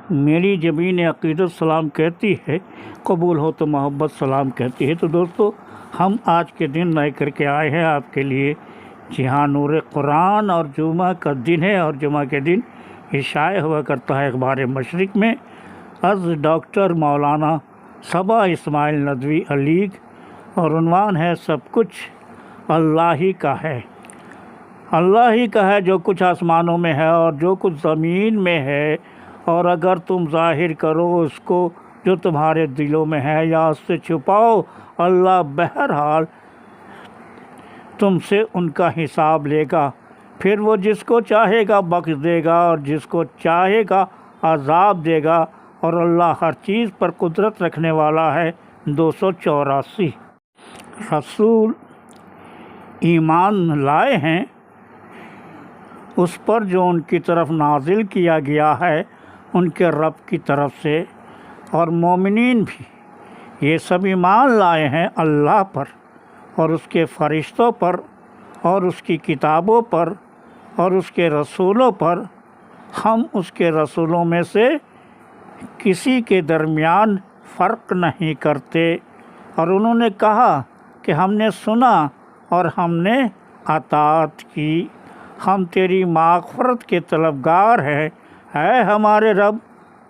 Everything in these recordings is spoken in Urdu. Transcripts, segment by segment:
میری زبین عقیدت سلام کہتی ہے، قبول ہو تو محبت سلام کہتی ہے۔ تو دوستو، ہم آج کے دن لے کر کے آئے ہیں آپ کے لیے، جی ہاں، نور قرآن، اور جمعہ کا دن ہے، اور جمعہ کے دن یہ شائع ہوا کرتا ہے اخبار مشرق میں از ڈاکٹر مولانا صبا اسماعیل ندوی علیگ، اور عنوان ہے سب کچھ اللہ ہی کا ہے۔ اللہ ہی کا ہے جو کچھ آسمانوں میں ہے اور جو کچھ زمین میں ہے، اور اگر تم ظاہر کرو اس کو جو تمہارے دلوں میں ہے یا اس سے چھپاؤ، اللہ بہرحال تم سے ان کا حساب لے گا، پھر وہ جس کو چاہے گا بخش دے گا اور جس کو چاہے گا عذاب دے گا، اور اللہ ہر چیز پر قدرت رکھنے والا ہے۔ 284 رسول ایمان لائے ہیں اس پر جو ان کی طرف نازل کیا گیا ہے ان کے رب کی طرف سے، اور مومنین بھی یہ سب ایمان لائے ہیں اللہ پر اور اس کے فرشتوں پر اور اس کی کتابوں پر اور اس کے رسولوں پر۔ ہم اس کے رسولوں میں سے کسی کے درمیان فرق نہیں کرتے۔ اور انہوں نے کہا کہ ہم نے سنا اور ہم نے اطاعت کی، ہم تیری مغفرت کے طلبگار ہیں اے ہمارے رب،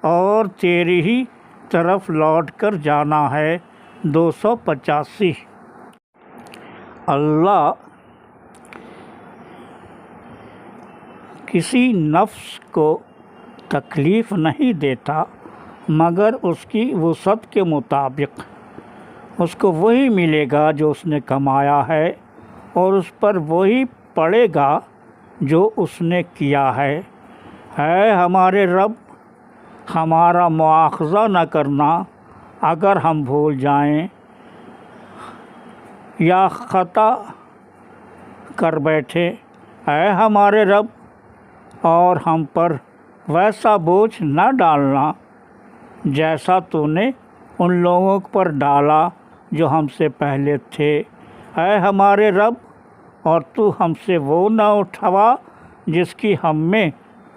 اور تیری ہی طرف لوٹ کر جانا ہے۔ 285 اللہ کسی نفس کو تکلیف نہیں دیتا مگر اس کی وسعت کے مطابق۔ اس کو وہی ملے گا جو اس نے کمایا ہے، اور اس پر وہی پڑے گا جو اس نے کیا ہے۔ اے ہمارے رب، ہمارا مواخذہ نہ کرنا اگر ہم بھول جائیں یا خطا کر بیٹھے، اے ہمارے رب، اور ہم پر ویسا بوجھ نہ ڈالنا جیسا تو نے ان لوگوں پر ڈالا جو ہم سے پہلے تھے۔ اے ہمارے رب، اور تو ہم سے وہ نہ اٹھوا جس کی ہم میں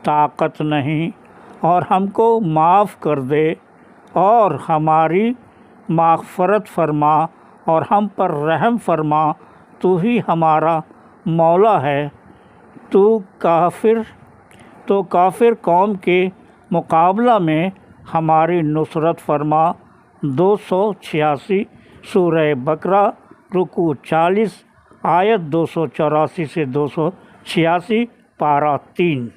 طاقت نہیں، اور ہم کو معاف کر دے اور ہماری مغفرت فرما اور ہم پر رحم فرما۔ تو ہی ہمارا مولا ہے، تو کافر قوم کے مقابلہ میں ہماری نصرت فرما۔ 286 سورہ بقرہ، رکوع 40، آیت 284 سے 286، پارہ 3۔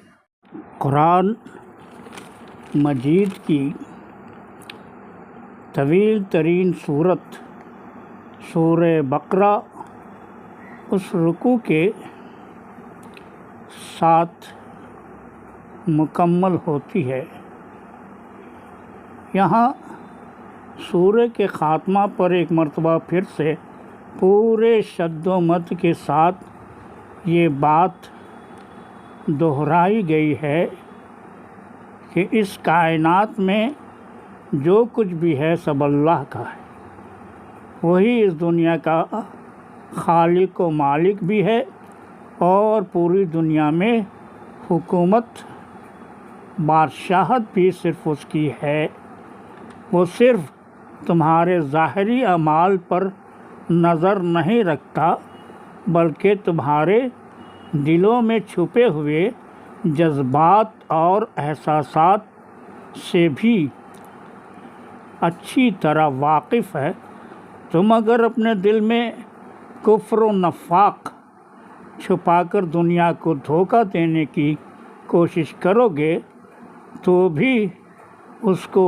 قرآن مجید کی طویل ترین سورت سورہ بقرہ اس رکوع کے ساتھ مکمل ہوتی ہے۔ یہاں سورہ کے خاتمہ پر ایک مرتبہ پھر سے پورے شد و مد کے ساتھ یہ بات دہرائی گئی ہے کہ اس کائنات میں جو کچھ بھی ہے سب اللہ کا ہے، وہی اس دنیا کا خالق و مالک بھی ہے، اور پوری دنیا میں حکومت بادشاہت بھی صرف اس کی ہے۔ وہ صرف تمہارے ظاہری اعمال پر نظر نہیں رکھتا بلکہ تمہارے دلوں میں چھپے ہوئے جذبات اور احساسات سے بھی اچھی طرح واقف ہے۔ تم اگر اپنے دل میں کفر و نفاق چھپا کر دنیا کو دھوکہ دینے کی کوشش کرو گے تو بھی اس کو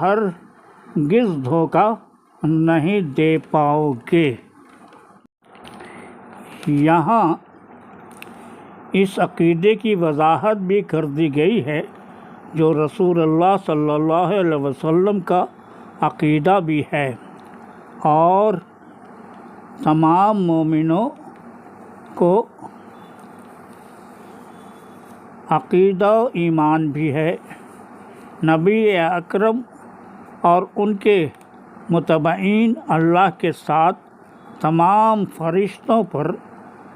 ہرگز دھوکہ نہیں دے پاؤ گے۔ یہاں اس عقیدے کی وضاحت بھی کر دی گئی ہے جو رسول اللہ صلی اللہ علیہ وسلم کا عقیدہ بھی ہے اور تمام مومنوں کو عقیدہ و ایمان بھی ہے۔ نبی اکرم اور ان کے متبعین اللہ کے ساتھ تمام فرشتوں پر،